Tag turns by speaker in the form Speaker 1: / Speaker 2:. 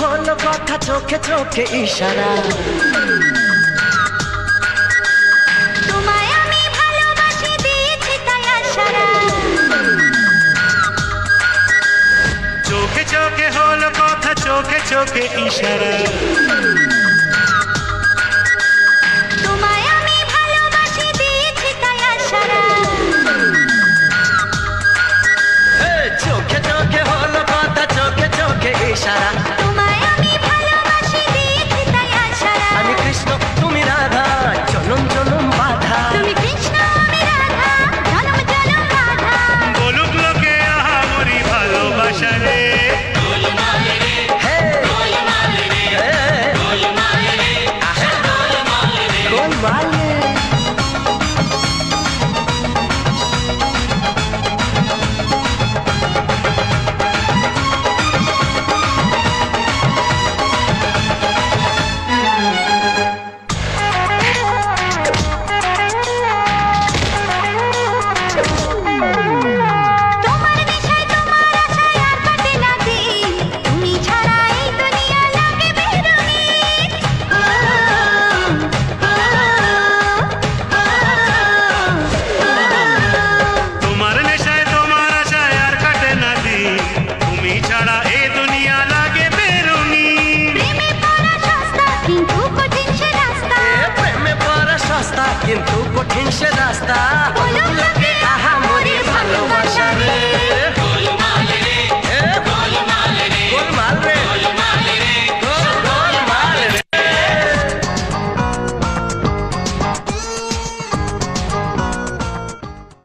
Speaker 1: হলো কথা, চোখে চোখে ইশারা।
Speaker 2: তোমায় আমি ভালোবাসি দিয়েছি তাই আশারা।
Speaker 3: চোখে চোখে হলো কথা, চোখে চোখে ইশারা।
Speaker 2: তোমায় আমি ভালোবাসি দিয়েছি তাই আশারা।
Speaker 1: চোখে চোখে হলো কথা, চোখে চোখে ইশারা।
Speaker 2: তোমায় আমি ভালোবাসি দিয়েছি তাই আশারা।
Speaker 1: আমি কৃষ্ণ তুমি রাধা, জনম জনম বাধা।
Speaker 2: তুমি কৃষ্ণ আমি রাধা, জনম জনম বাধা।
Speaker 3: বলুক লোকে আহা মরি ভালোবাসা রে।
Speaker 2: তোমার নেশায় তোমার আশায় আর কাটে না দিন, তুমি ছাড়া এই দুনিয়া লাগে বেরঙিন।
Speaker 3: তোমার নেশায় তোমার আশায় আর কাটে না দিন, তুমি ছাড়া এ দুনিয়া লাগে বেরঙিন।
Speaker 2: প্রেমে পড়া সস্তা কিন্তু কঠিন সে রাস্তা।
Speaker 1: প্রেমে পড়া সস্তা কিন্তু কঠিন সে রাস্তা।